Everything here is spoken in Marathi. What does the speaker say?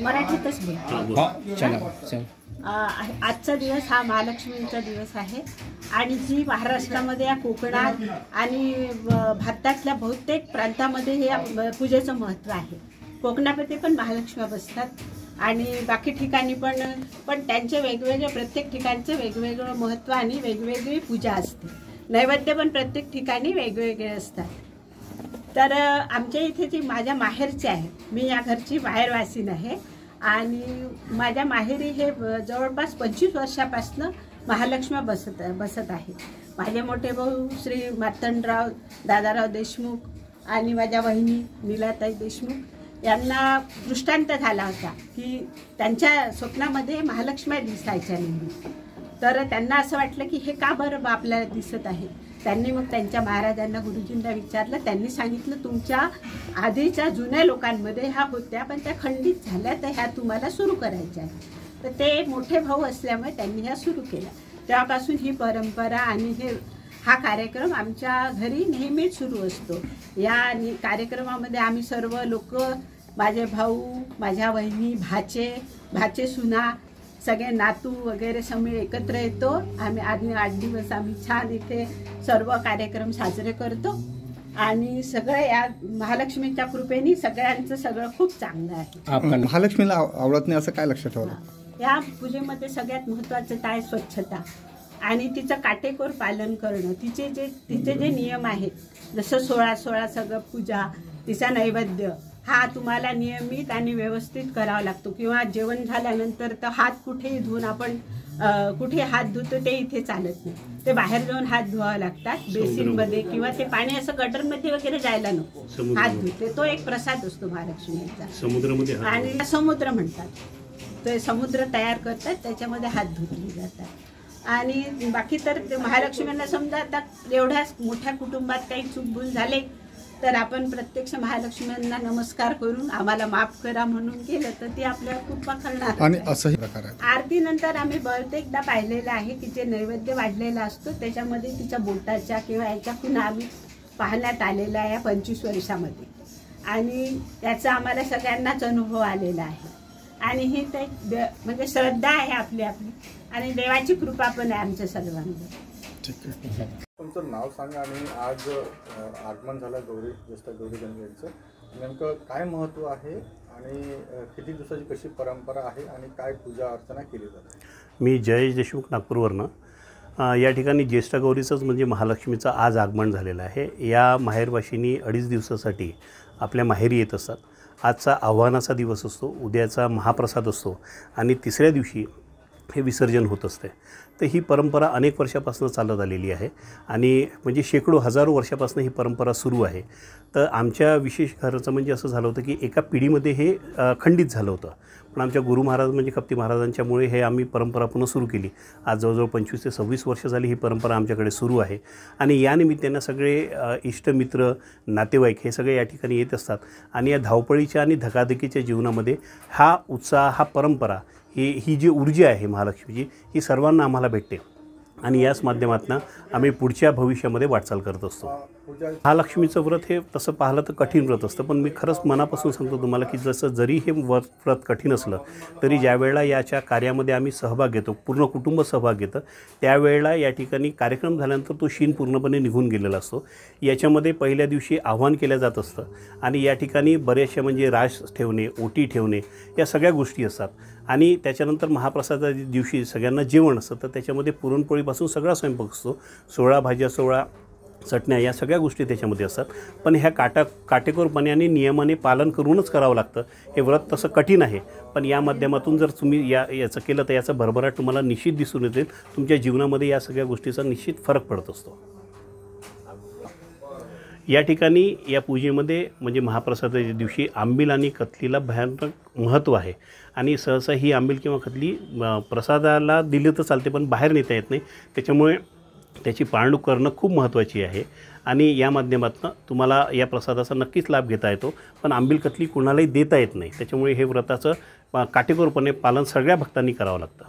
मराठीतच बोलतो. आजचा दिवस हा महालक्ष्मींचा दिवस आहे आणि जी महाराष्ट्रामध्ये या कोकणात आणि भारतातल्या बहुतेक प्रांतामध्ये हे पूजेचं महत्त्व आहे. कोकणामध्ये पण महालक्ष्म्या बसतात आणि बाकी ठिकाणी पण त्यांचे वेगवेगळे प्रत्येक ठिकाणचं वेगवेगळं महत्त्व आणि वेगवेगळी पूजा असते. नैवेद्य पण प्रत्येक ठिकाणी वेगवेगळे असतात. तर आमच्या इथे जी माझ्या माहेरची आहे, मी या घरची बाहेरवासीन आहे आणि माझ्या माहेरी हे जवळपास 25 वर्षापासून महालक्ष्म्या बसत आहे. माझे मोठे भाऊ श्री मार्तंडराव दादाराव देशमुख आणि माझ्या बहिणी नीलाताई देशमुख यांना दृष्टांत झाला होता की त्यांच्या स्वप्नामध्ये महालक्ष्म्या दिसायच्या नेहमी. तर त्यांना असं वाटलं की हे का बरं आपल्याला दिसत आहे. त्यांनी मग त्यांच्या महाराजांना गुरुजींना विचारलं. त्यांनी सांगितलं तुमच्या आधीच्या जुन्या लोकांमध्ये ह्या होत्या पण त्या खंडित झाल्या, तर ह्या तुम्हाला सुरू करायच्या आहेत. तर ते मोठे भाऊ असल्यामुळे त्यांनी ह्या सुरू केल्या. तेव्हापासून ही परंपरा आणि हा कार्यक्रम आमच्या घरी नेहमीच सुरू असतो. या कार्यक्रमामध्ये आम्ही सर्व लोक, माझे भाऊ, माझ्या बहिणी, भाचे सुना, सगळे नातू वगैरे सगळे एकत्र येतो. आम्ही 8 दिवस आम्ही छान इथे सर्व कार्यक्रम साजरे करतो आणि सगळं या महालक्ष्मीच्या कृपेने सगळ्यांचं सगळं खूप चांगलं आहे. महालक्ष्मीला आवडत नाही असं काय लक्षात ठेवलं? या पूजेमध्ये सगळ्यात महत्त्वाचं काय स्वच्छता आणि तिचं काटेकोर पालन करणं. तिचे जे नियम आहेत, जसं 16 सगळं पूजा, तिचा नैवेद्य हा तुम्हाला नियमित आणि व्यवस्थित करावा लागतो. किंवा जेवण झाल्यानंतर तर हात कुठेही धुवून आपण कुठे हात धुतो ते इथे चालत नाही. ते बाहेर जाऊन हात धुवावे लागतात बेसिनमध्ये, किंवा ते पाणी असं गटरमध्ये वगैरे जायला नको, हात धुते. तो एक प्रसाद असतो महालक्ष्मीचा. समुद्रामध्ये आणि समुद्र म्हणतात, ते समुद्र तयार करतात, त्याच्यामध्ये हात धुतले जातात. आणि बाकी तर महालक्ष्मींना समजा आता एवढ्या मोठ्या कुटुंबात काही चूकभूल झाले तर आपण प्रत्यक्ष महालक्ष्मींना नमस्कार करून आम्हाला माफ करा म्हणून केलं तर ती आपल्याला कृपा करणार. आणि असंही प्रकार आहे. आरती नंतर आम्ही बहुतेकदा पाहिलेलं आहे की जे नैवेद्य वाढलेला असतो त्याच्यामध्ये तिच्या बोटाच्या किंवा याच्या खुणा आम्ही पाहण्यात आलेला आहे या 25 वर्षामध्ये. आणि त्याचा आम्हाला सगळ्यांनाच अनुभव आलेला आहे. आणि ही ते म्हणजे श्रद्धा आहे आपली आणि देवाची कृपा पण आहे आमच्या सर्वांवर. तुमचं नाव सांगा आणि आज आगमन झालं ज्येष्ठ गौरी गणेशाचं, नेमकं काय महत्त्व आहे आणि किती दिवसाची कशी परंपरा आहे आणि काय पूजा अर्चना केली जाते? मी जयेश देशमुख, नागपूरवरनं. या ठिकाणी ज्येष्ठ गौरीचंच म्हणजे महालक्ष्मीचं आज आगमन झालेलं आहे. या माहेरवाशिनी 2.5 दिवसासाठी आपल्या माहेरी येत असतात. आजचा आव्हानाचा दिवस असतो, उद्याचा महाप्रसाद असतो आणि तिसऱ्या दिवशी हे विसर्जन होत असते. तर ही परंपरा अनेक वर्षापासून चालत आलेली आहे आणि म्हणजे शेकडो हजारो वर्षापासून ही परंपरा सुरू आहे. तर आमच्या विशेष घराचं म्हणजे असं झालं होतं की एका पिढीमध्ये हे खंडित झालं होतं, पण आमच्या गुरु महाराज म्हणजे कप्ती महाराजांच्यामुळे हे आम्ही परंपरा पुन्हा सुरू केली. आज जवळजवळ 25 ते 26 वर्ष झाली ही परंपरा आमच्याकडे सुरू आहे. आणि या निमित्तानं सगळे इष्टमित्र, नातेवाईक हे सगळे या ठिकाणी येत असतात. आणि या धावपळीच्या आणि धकाधकीच्या जीवनामध्ये हा उत्साह, हा परंपरा, ही जी ऊर्जा आहे महालक्ष्मीची, ही सर्वांना आम्हाला भेटते आणि याच माध्यमातून आम्ही पुढच्या भविष्यामध्ये वाटचाल करत असतो. महालक्ष्मीचं व्रत हे तसं पाहिलं तर कठीण व्रत असतं, पण मी खरंच मनापासून सांगतो तुम्हाला की जसं जरी हे व्रत कठीण असलं तरी ज्यावेळेला याच्या कार्यामध्ये आम्ही सहभाग घेतो, पूर्ण कुटुंब सहभाग घेतं, त्यावेळेला या ठिकाणी कार्यक्रम झाल्यानंतर तो शीन पूर्णपणे निघून गेलेला असतो. याच्यामध्ये पहिल्या दिवशी आव्हान केलं जात असतं आणि या ठिकाणी बरेचशा म्हणजे रास ठेवणे, ओटी ठेवणे, या सगळ्या गोष्टी असतात. आणि त्याच्यानंतर महाप्रसादाच्या दिवशी सगळ्यांना जेवण असतं. तर त्याच्यामध्ये पुरणपोळीपासून सगळा स्वयंपाक असतो, 16 भाज्या, 16 चटण्या, या सगळ्या गोष्टी त्याच्यामध्ये असतात. पण ह्या काटेकोरपणे आणि नियमाने पालन करूनच करावं लागतं. हे व्रत तसं कठीण आहे, पण या माध्यमातून जर तुम्ही याचं केलं तर याचा भरभराट तुम्हाला निश्चित दिसून येतील. तुमच्या जीवनामध्ये या सगळ्या गोष्टीचा निश्चित फरक पडत असतो. या ठिकाणी या पूजेमध्ये म्हणजे महाप्रसादाच्या दिवशी आंबील आणि कथलीला भयानक महत्त्व आहे. आणि सहसा ही आंबील किंवा कथली प्रसादाला दिली तर चालते, पण बाहेर नेता येत नाही. त्याच्यामुळे त्याची पाळणूक करणं खूप महत्त्वाची आहे. आणि या माध्यमातून तुम्हाला या प्रसादाचा नक्कीच लाभ घेता येतो, पण आंबील कथली कुणालाही देता येत नाही. त्याच्यामुळे हे व्रताचं काटेकोरपणे पालन सगळ्या भक्तांनी करावं लागतं.